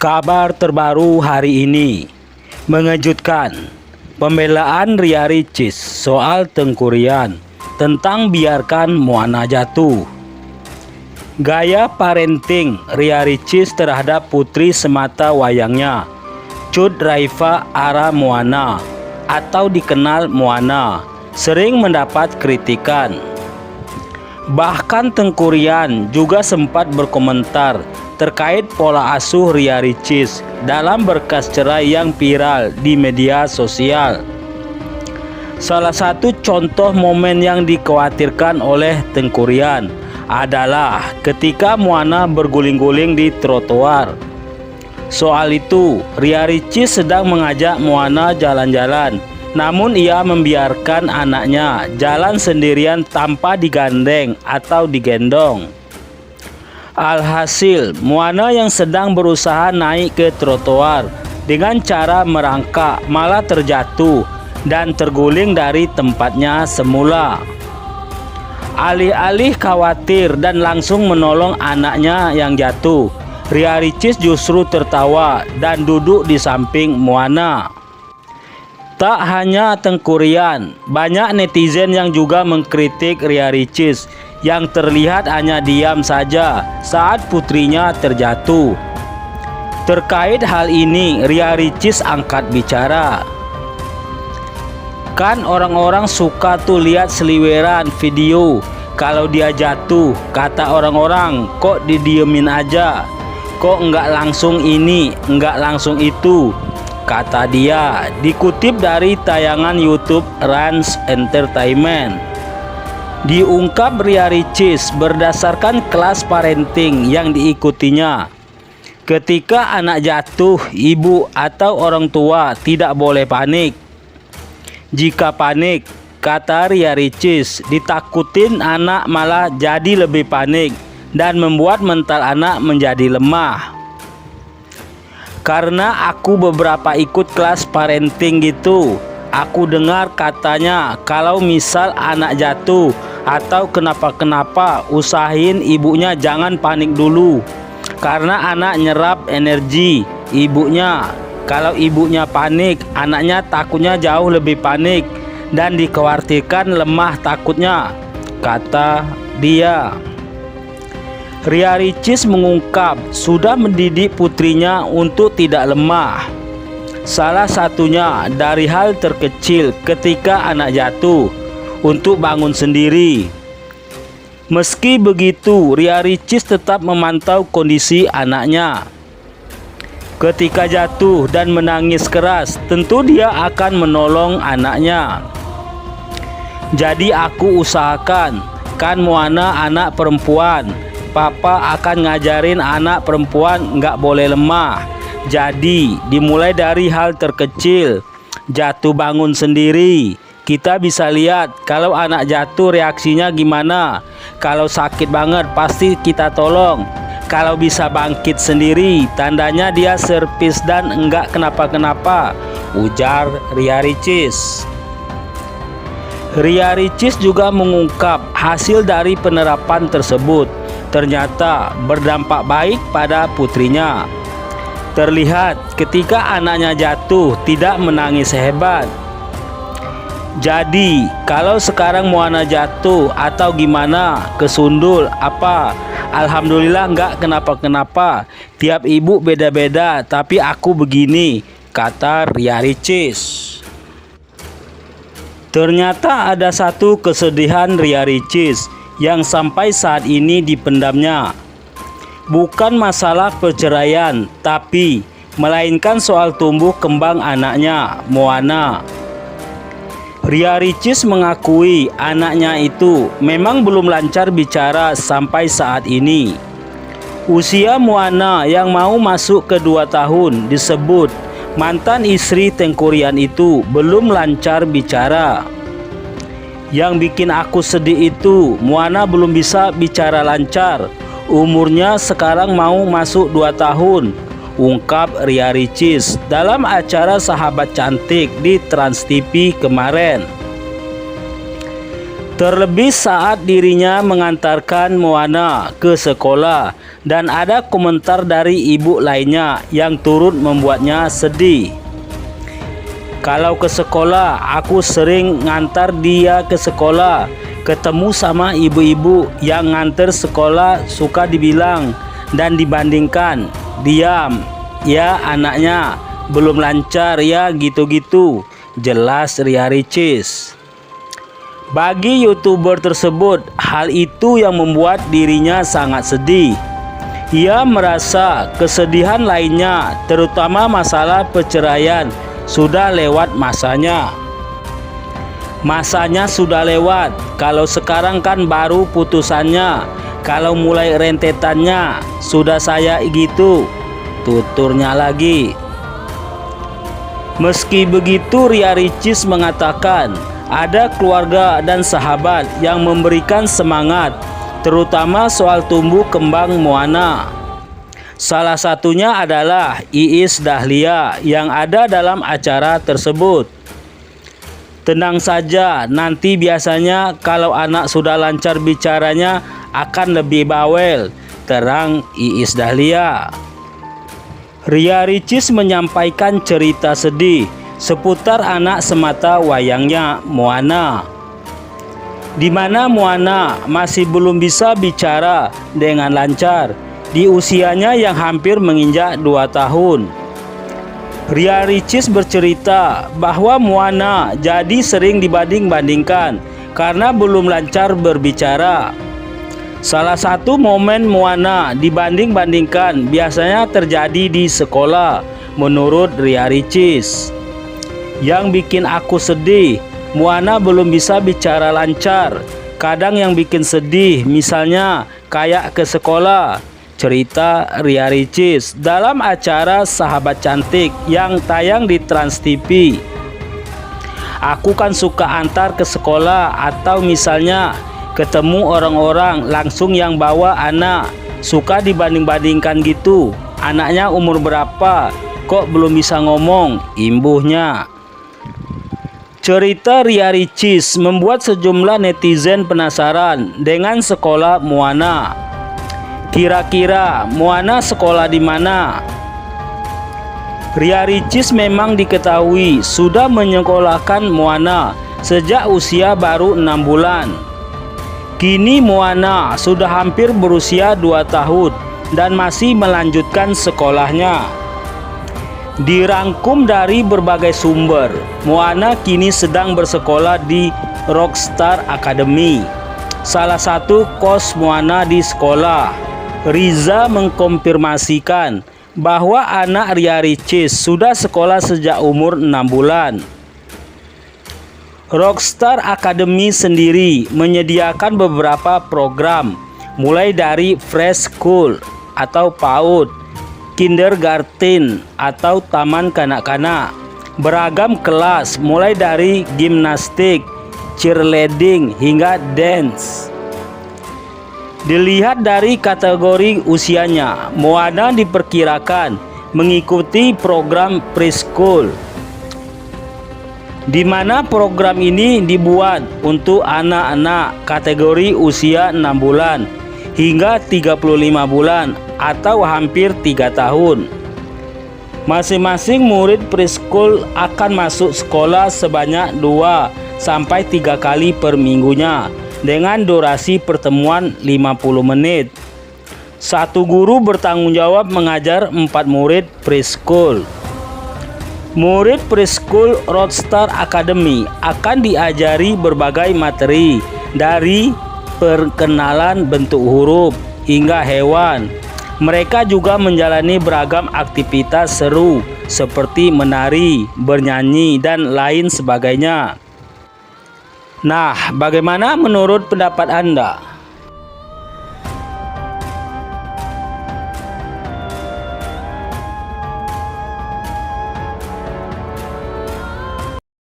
Kabar terbaru hari ini mengejutkan. Pembelaan Ria Ricis soal Teuku Ryan tentang biarkan Moana jatuh. Gaya parenting Ria Ricis terhadap putri semata wayangnya, Cut Raifa Ara Moana atau dikenal Moana, sering mendapat kritikan. Bahkan Teuku Ryan juga sempat berkomentar terkait pola asuh Ria Ricis dalam berkas cerai yang viral di media sosial. Salah satu contoh momen yang dikhawatirkan oleh Teuku Ryan adalah ketika Moana berguling-guling di trotoar. Soal itu, Ria Ricis sedang mengajak Moana jalan-jalan, namun ia membiarkan anaknya jalan sendirian tanpa digandeng atau digendong. Alhasil, Moana yang sedang berusaha naik ke trotoar dengan cara merangkak malah terjatuh dan terguling dari tempatnya semula. Alih-alih khawatir dan langsung menolong anaknya yang jatuh, Ria Ricis justru tertawa dan duduk di samping Moana. Tak hanya Teuku Ryan, banyak netizen yang juga mengkritik Ria Ricis yang terlihat hanya diam saja saat putrinya terjatuh. Terkait hal ini, Ria Ricis angkat bicara. Kan orang-orang suka tuh lihat seliweran video kalau dia jatuh, kata orang-orang, kok didiemin aja, kok nggak langsung ini, nggak langsung itu, kata dia, dikutip dari tayangan YouTube Rans Entertainment. Diungkap Ria Ricis berdasarkan kelas parenting yang diikutinya. Ketika anak jatuh, ibu atau orang tua tidak boleh panik. Jika panik, kata Ria Ricis, ditakutin anak malah jadi lebih panik dan membuat mental anak menjadi lemah. Karena aku beberapa ikut kelas parenting gitu, aku dengar katanya kalau misal anak jatuh atau kenapa-kenapa, usahain ibunya jangan panik dulu, karena anak nyerap energi ibunya. Kalau ibunya panik, anaknya takutnya jauh lebih panik dan dikhawatirkan lemah takutnya, kata dia. Ria Ricis mengungkap sudah mendidik putrinya untuk tidak lemah. Salah satunya dari hal terkecil ketika anak jatuh, untuk bangun sendiri. Meski begitu, Ria Ricis tetap memantau kondisi anaknya. Ketika jatuh dan menangis keras, tentu dia akan menolong anaknya. Jadi aku usahakan, kan Moana anak perempuan, papa akan ngajarin anak perempuan nggak boleh lemah. Jadi dimulai dari hal terkecil, jatuh bangun sendiri. Kita bisa lihat kalau anak jatuh reaksinya gimana. Kalau sakit banget pasti kita tolong. Kalau bisa bangkit sendiri, tandanya dia servis dan enggak kenapa-kenapa, ujar Ria Ricis. Ria Ricis juga mengungkap hasil dari penerapan tersebut ternyata berdampak baik pada putrinya. Terlihat ketika anaknya jatuh tidak menangis hebat. Jadi kalau sekarang Moana jatuh atau gimana, kesundul apa, alhamdulillah nggak kenapa-kenapa. Tiap ibu beda-beda, tapi aku begini, kata Ria Ricis. Ternyata ada satu kesedihan Ria Ricis yang sampai saat ini dipendamnya. Bukan masalah perceraian, tapi melainkan soal tumbuh kembang anaknya, Moana. Ria Ricis mengakui anaknya itu memang belum lancar bicara sampai saat ini. Usia Moana yang mau masuk ke 2 tahun disebut mantan istri Teuku Ryan itu belum lancar bicara. Yang bikin aku sedih itu Moana belum bisa bicara lancar. Umurnya sekarang mau masuk 2 tahun. Ungkap Ria Ricis dalam acara Sahabat Cantik di Trans TV kemarin. Terlebih saat dirinya mengantarkan Moana ke sekolah dan ada komentar dari ibu lainnya yang turut membuatnya sedih. Kalau ke sekolah, aku sering ngantar dia ke sekolah. Ketemu sama ibu-ibu yang nganter sekolah suka dibilang dan dibandingkan, diam, ya anaknya belum lancar ya gitu-gitu, jelas Ria Ricis. Bagi YouTuber tersebut, hal itu yang membuat dirinya sangat sedih. Ia merasa kesedihan lainnya, terutama masalah perceraian, sudah lewat masanya. Masanya sudah lewat. Kalau sekarang kan baru putusannya. Kalau mulai rentetannya sudah saya gitu, tuturnya lagi. Meski begitu, Ria Ricis mengatakan ada keluarga dan sahabat yang memberikan semangat, terutama soal tumbuh kembang Moana. Salah satunya adalah Iis Dahlia yang ada dalam acara tersebut. Tenang saja, nanti biasanya kalau anak sudah lancar bicaranya akan lebih bawel, terang Iis Dahlia. Ria Ricis menyampaikan cerita sedih seputar anak semata wayangnya Moana, di mana Moana masih belum bisa bicara dengan lancar di usianya yang hampir menginjak 2 tahun. Ria Ricis bercerita bahwa Moana jadi sering dibanding-bandingkan karena belum lancar berbicara. Salah satu momen Moana dibanding-bandingkan biasanya terjadi di sekolah, menurut Ria Ricis. Yang bikin aku sedih, Moana belum bisa bicara lancar. Kadang yang bikin sedih, misalnya kayak ke sekolah, cerita Ria Ricis dalam acara Sahabat Cantik yang tayang di Trans TV. Aku kan suka antar ke sekolah atau misalnya ketemu orang-orang langsung yang bawa anak, suka dibanding-bandingkan gitu. Anaknya umur berapa, kok belum bisa ngomong, imbuhnya. Cerita Ria Ricis membuat sejumlah netizen penasaran dengan sekolah Moana. Kira-kira Moana sekolah di mana? Ria Ricis memang diketahui sudah menyekolahkan Moana sejak usia baru 6 bulan. Kini Moana sudah hampir berusia 2 tahun dan masih melanjutkan sekolahnya. Dirangkum dari berbagai sumber, Moana kini sedang bersekolah di Rockstar Academy, salah satu kos Moana di sekolah. Riza mengkonfirmasikan bahwa anak Ria Ricis sudah sekolah sejak umur 6 bulan. Rockstar Academy sendiri menyediakan beberapa program, mulai dari Fresh School atau PAUD, Kindergarten atau Taman Kanak-kanak, beragam kelas mulai dari gimnastik, cheerleading hingga dance. Dilihat dari kategori usianya, Moana diperkirakan mengikuti program preschool, di mana program ini dibuat untuk anak-anak kategori usia 6 bulan hingga 35 bulan atau hampir 3 tahun. Masing-masing murid preschool akan masuk sekolah sebanyak 2-3 kali per minggunya dengan durasi pertemuan 50 menit. Satu guru bertanggung jawab mengajar 4 murid preschool. Murid preschool Rockstar Academy akan diajari berbagai materi, dari perkenalan bentuk huruf hingga hewan. Mereka juga menjalani beragam aktivitas seru seperti menari, bernyanyi, dan lain sebagainya. Nah, bagaimana menurut pendapat Anda?